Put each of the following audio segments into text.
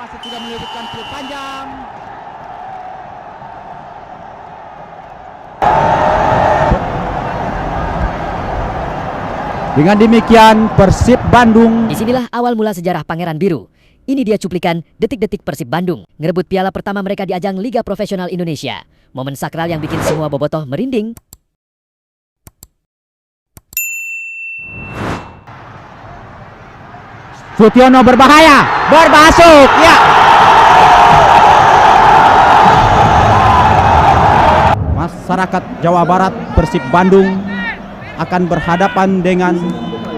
wasit sudah menyebutkan tiup panjang. Dengan demikian Persib Bandung. Disinilah awal mula sejarah Pangeran Biru. Ini dia cuplikan detik-detik Persib Bandung ngerebut piala pertama mereka di ajang Liga Profesional Indonesia. Momen sakral yang bikin semua bobotoh merinding. Sutiono berbahaya, berbasuk, ya. Masyarakat Jawa Barat Persib Bandung akan berhadapan dengan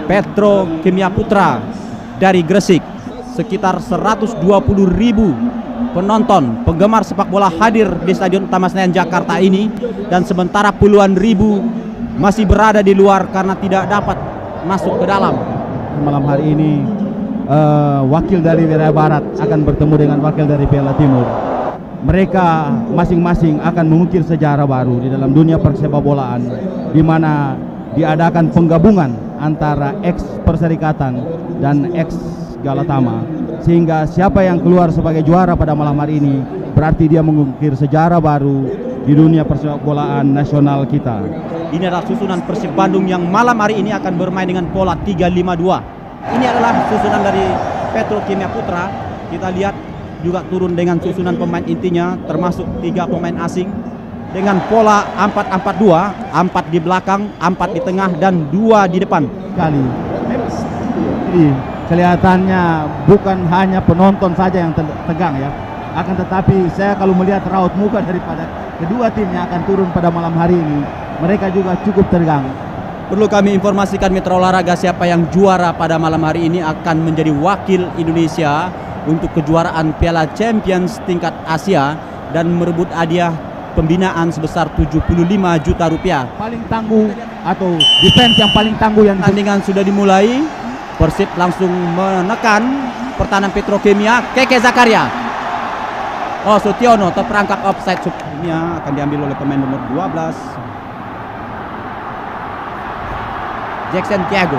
Petrokimia Putra dari Gresik. Sekitar 120.000 penonton penggemar sepak bola hadir di Stadion Utama Senayan Jakarta ini, dan sementara puluhan ribu masih berada di luar karena tidak dapat masuk ke dalam. Malam hari ini wakil dari wilayah barat akan bertemu dengan wakil dari Piala Timur. Mereka masing-masing akan mengukir sejarah baru di dalam dunia persepak bolaan, di mana diadakan penggabungan antara ex Perserikatan dan ex Galatama, sehingga siapa yang keluar sebagai juara pada malam hari ini berarti dia mengukir sejarah baru di dunia persepak bolaan nasional kita. Ini adalah susunan Persib Bandung yang malam hari ini akan bermain dengan pola 3-5-2. Ini adalah susunan dari Petrokimia Putra. Kita lihat juga turun dengan susunan pemain intinya, termasuk 3 pemain asing dengan pola 4-4-2, 4 di belakang, 4 di tengah, dan 2 di depan. Kali jadi kelihatannya bukan hanya penonton saja yang tegang ya, akan tetapi saya kalau melihat raut muka daripada kedua tim yang akan turun pada malam hari ini, mereka juga cukup tegang. Perlu kami informasikan mitra olahraga, siapa yang juara pada malam hari ini akan menjadi wakil Indonesia untuk kejuaraan Piala Champions tingkat Asia dan merebut hadiah pembinaan sebesar 75 juta rupiah. Paling tangguh atau defense yang paling tangguh yang Pertandingan sudah dimulai. Persib langsung menekan pertahanan Petrokimia. Keke Zakaria. Oh, Sutiono terperangkap offside. Sutiono akan diambil oleh pemain nomor 12. Jackson Tiago.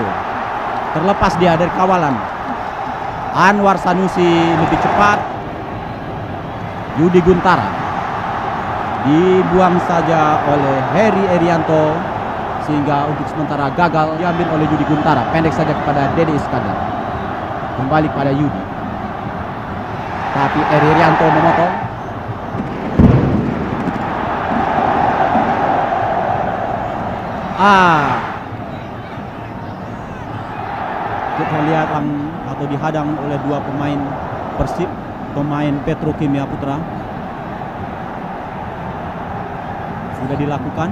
Terlepas dia dari kawalan. Anwar Sanusi lebih cepat. Yudi Guntara dibuang saja oleh Heri Erianto, sehingga untuk sementara gagal diambil oleh Yudi Guntara. Pendek saja kepada Dede Iskandar. Kembali pada Yudi. Tapi Heri Erianto memotong. Kita lihat atau dihadang oleh 2 pemain Persib, pemain Petrokimia Putra. Sudah dilakukan.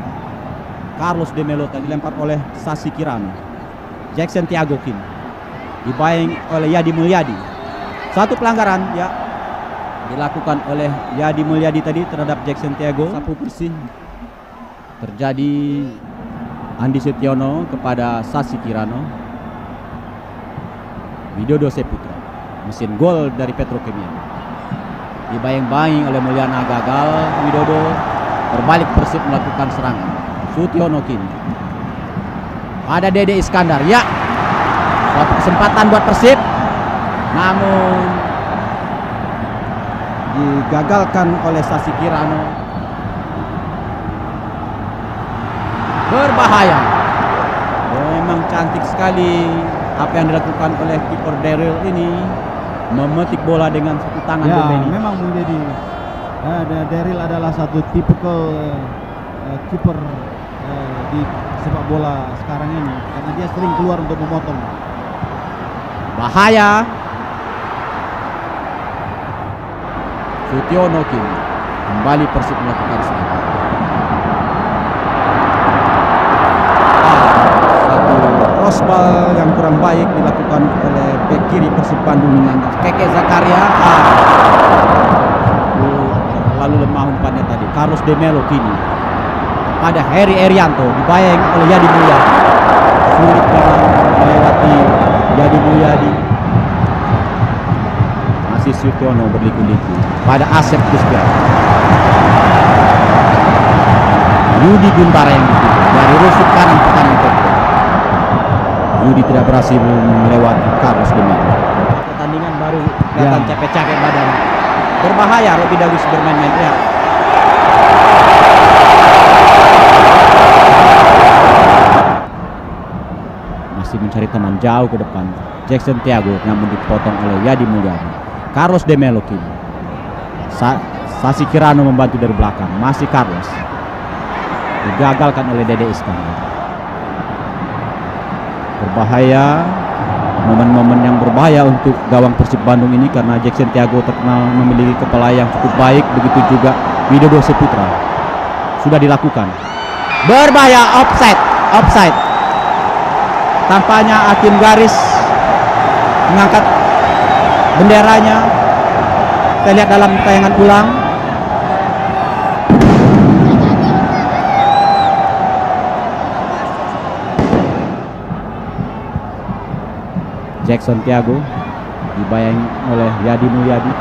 Carlos De Melo tadi dilempar oleh Sasi Kirano. Jackson Tiago Kim dibayang oleh Yadi Mulyadi. Satu pelanggaran ya dilakukan oleh Yadi Mulyadi tadi terhadap Jackson Tiago. Sapu bersih terjadi. Andi Sutiono kepada Sasi Kirano. Widodo Seputra, mesin gol dari Petrokimia. Dibayang-bayang oleh Mulyana, gagal. Widodo berbalik, Persib melakukan serangan. Sutiono kini ada Dede Iskandar, ya, suatu kesempatan buat Persib, namun digagalkan oleh Sasi Kirano. Berbahaya. Memang cantik sekali apa yang dilakukan oleh kiper Daryl ini, memetik bola dengan satu tangan. Ya, memang menjadi Daryl adalah satu tipikal kiper di sepak bola sekarang ini, karena dia sering keluar untuk memotong. Bahaya. Sutiono kini kembali Persib melakukan serangan. Satu crossball yang kurang baik dilakukan oleh bek kiri Persib Bandung dengan Keke Zakaria. Lalu lemah umpannya tadi. Carlos De Melo kini pada Heri Erianto, dibayang oleh Yadi Mulyadi. Sulit melewati Yadi Mulyadi. Masih Sutiono berliku-liku pada Asep Kusbiar. Yudi Guntara yang dituju dari rusuk kanan pertahanan Persib. Yudi tidak berhasil melewati Carlos De Melo. Pertandingan baru kelihatan Ya. capek-capek badan. Berbahaya Robi Darwis bermain-main teriak. Masih mencari teman jauh ke depan. Jackson Thiago namun dipotong oleh Yadi Mulyadi. Carlos de Melo kini. Sasi Kirano membantu dari belakang. Masih Carlos. Digagalkan oleh Dede Iskandar. Berbahaya. Momen-momen yang berbahaya untuk gawang Persib Bandung ini karena Jackson Thiago terkenal memiliki kepala yang cukup baik. Begitu juga Widodo Saputra. Sudah dilakukan. Berbahaya, offside. Tampaknya hakim garis mengangkat benderanya. Kita lihat dalam tayangan ulang. Jackson Thiago dibayangi oleh Yadi Mulyadi.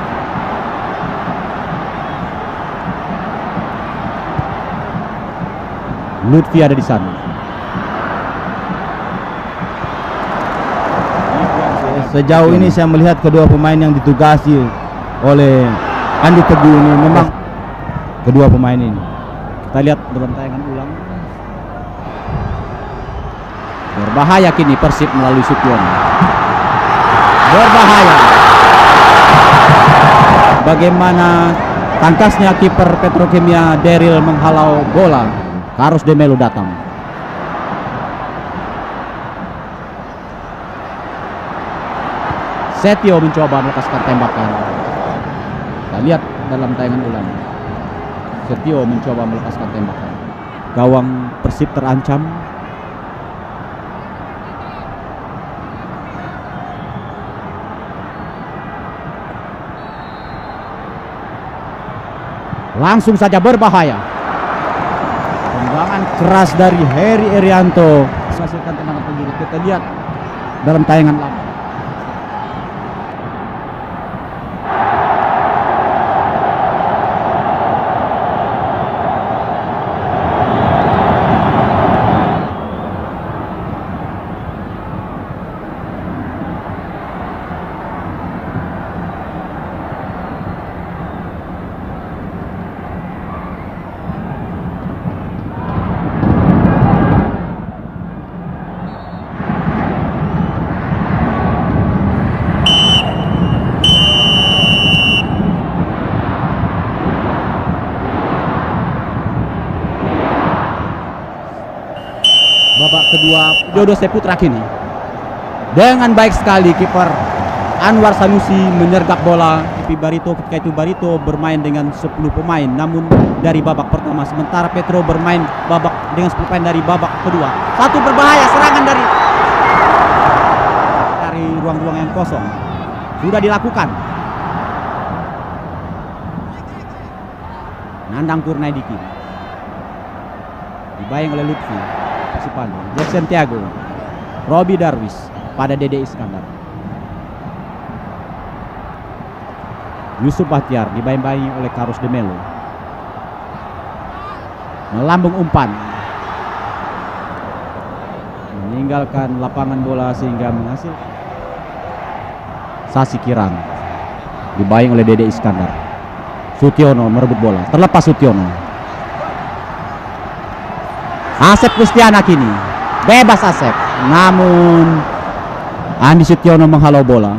Lutfi ada di sana. Sejauh ini saya melihat kedua pemain yang ditugasi oleh Andi Teguh ini memang kedua pemain ini. Kita lihat dalam tayangan ulang. Berbahaya kini Persib melalui Sutiono. Berbahaya. Bagaimana tangkasnya kiper Petrokimia Daryl menghalau bola. Carlos de Melo datang. Setio mencoba melepaskan tembakan. Kita lihat dalam tayangan ulang. Setio mencoba melepaskan tembakan. Gawang Persib terancam. Langsung saja berbahaya. Tendangan keras dari Heri Erianto menghasilkan tendangan penjuru. Kita lihat dalam tayangan lama. Babak kedua Widodo Saputra kini dengan baik sekali kiper Anwar Sanusi menyergap bola. Tapi Barito ketika itu Barito bermain dengan 10 pemain namun dari babak pertama, sementara Petro bermain dengan 10 pemain dari babak kedua. Satu berbahaya serangan dari ruang-ruang yang kosong sudah dilakukan. Nandang Kurnaidi kini dibayang oleh Lutfi. Jackson Thiago, Robi Darwis pada Dede Iskandar. Yusuf Bahtiar dibayang-bayangi oleh Carlos de Melo. Melambung umpan. Meninggalkan lapangan bola sehingga menghasilkan Sasi Kirano. Dibayang oleh Dede Iskandar. Sutiono merebut bola. Terlepas Sutiono. Asep Kustiana kini bebas Asep, namun Andi Sutiono menghalau bola.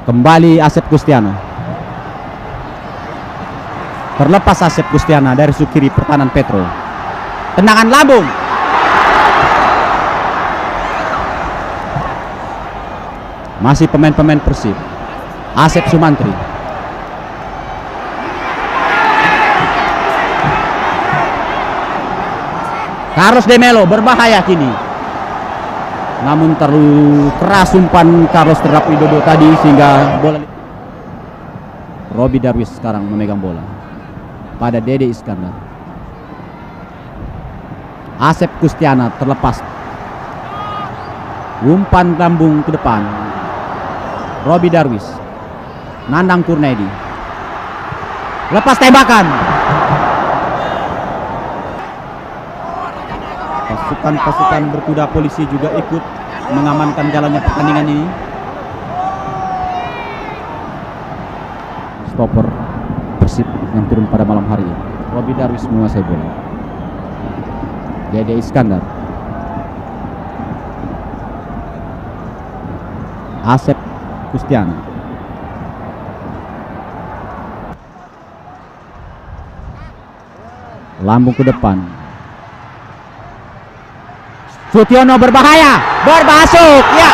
Kembali Asep Kustiana. Terlepas Asep Kustiana dari kiri pertahanan Petro. Tendangan lambung. Masih pemain-pemain Persib. Asep Sumantri. Carlos de Melo berbahaya kini. Namun terlalu keras umpan Carlos terhadap Widodo tadi sehingga bola. Robi Darwis sekarang memegang bola pada Dede Iskandar. Asep Kustiana terlepas. Umpan lambung ke depan. Robi Darwis. Nandang Kurnaidi. Lepas tembakan. Pasukan berkuda polisi juga ikut mengamankan jalannya pertandingan ini. stopper Persib yang turun pada malam hari ini. Robi Darwis menguasai bola. Dede Iskandar, Asep Kustiana, lambung ke depan. Sutiono berbahaya, berbahasuk, ya.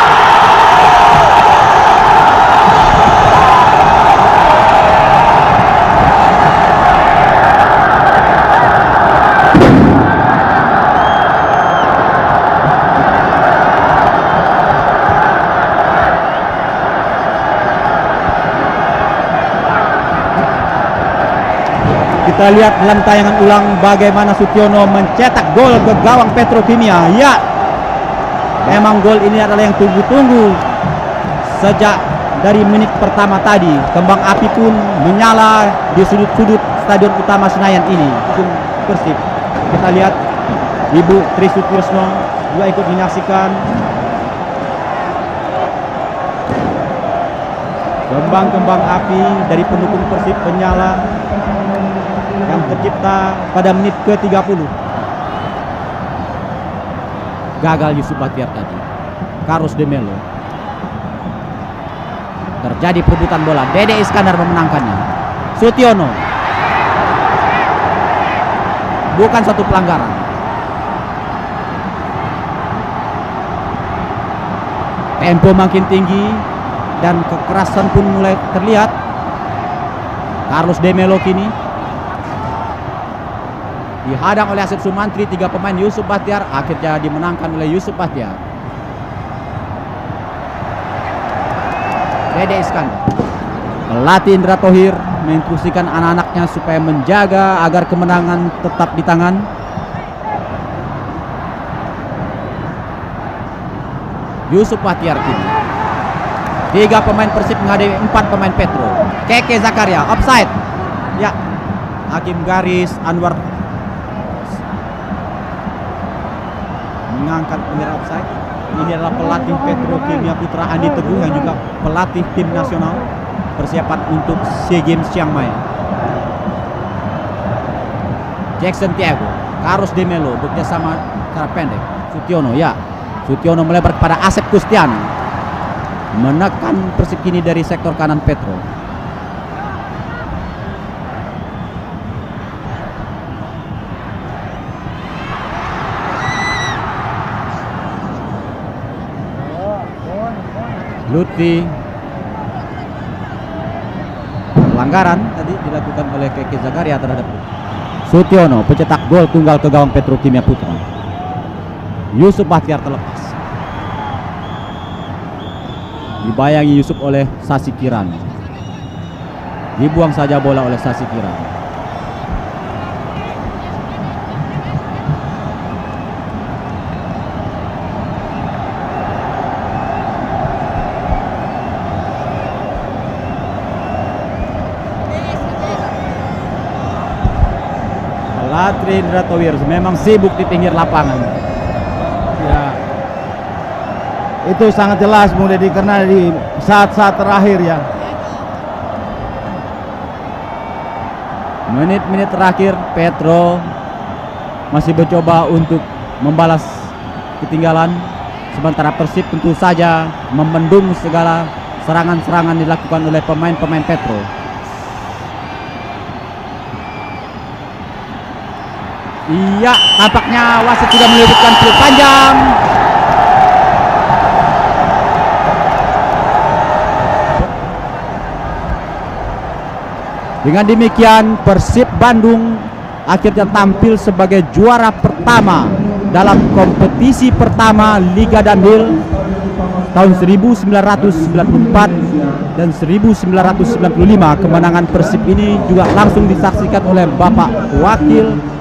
Kita lihat dalam tayangan ulang bagaimana Sutiono mencetak gol ke gawang Petrokimia. Ya, memang gol ini adalah yang tunggu-tunggu sejak dari menit pertama tadi. Kembang api pun menyala di sudut-sudut stadion utama Senayan ini. Persib. Kita lihat Ibu Tri Sutrisno juga ikut menyaksikan. Kembang-kembang api dari pendukung Persib menyala yang tercipta pada menit ke-30. Gagal Yusuf Bahtiar tadi. Carlos de Melo. Terjadi perebutan bola. Dede Iskandar memenangkannya. Sutiono. Bukan satu pelanggaran. Tempo makin tinggi dan kekerasan pun mulai terlihat. Carlos de Melo kini dihadang oleh Asep Sumantri, 3 pemain Yusuf Bahtiar, akhirnya dimenangkan oleh Yusuf Bahtiar. Dede Iskandar. Pelatih Indra Thohir menginstruksikan anak-anaknya supaya menjaga agar kemenangan tetap di tangan. Yusuf Bahtiar kini. 3 pemain Persib menghadapi 4 pemain Petro. Keke Zakaria, offside. Ya, hakim garis Anwar mengangkat bendera offside. Ini adalah pelatih Petrokimia Putra Andi Teguh yang juga pelatih tim nasional persiapan untuk SEA Games Chiang Mai. Jackson Tiago, Carlos de Melo bekerjasama secara pendek. Sutiono, ya. Sutiono melebar kepada Asep Kustiana, menekan Persib kini dari sektor kanan Petro. Lutfi. Pelanggaran tadi dilakukan oleh Keke Zakaria terhadap Sutiono, pencetak gol tunggal ke gawang Petrokimia Putra. Yusuf Bahtiar terlepas. Dibayangi Yusuf oleh Sasi Kiran. Dibuang saja bola oleh Sasi Kiran. Pelatih Indra Thohir memang sibuk di pinggir lapangan. Ya, itu sangat jelas Bung Deddy, karena di saat-saat terakhir ya, menit-menit terakhir Petro masih mencoba untuk membalas ketinggalan, sementara Persib tentu saja membendung segala serangan-serangan dilakukan oleh pemain-pemain Petro. Iya, tampaknya wasit sudah menyebutkan peluit panjang. Dengan demikian Persib Bandung akhirnya tampil sebagai juara pertama dalam kompetisi pertama Liga Danhil tahun 1994 dan 1995. Kemenangan Persib ini juga langsung disaksikan oleh Bapak Wakil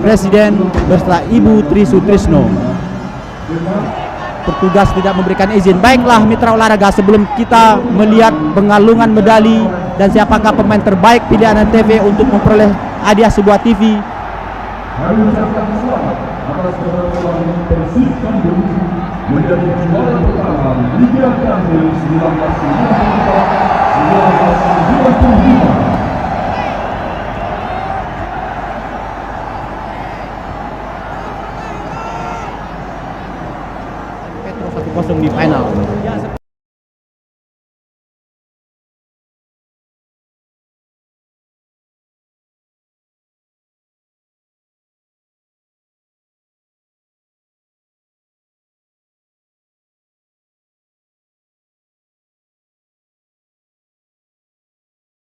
Presiden beserta Ibu Tri Sutrisno. Petugas tidak memberikan izin. Baiklah mitra olahraga, sebelum kita melihat pengalungan medali dan siapakah pemain terbaik pilihan TV untuk memperoleh hadiah sebuah TV, menjadi juara pertama Liga Danhil 1994 Petro 1-0 di final.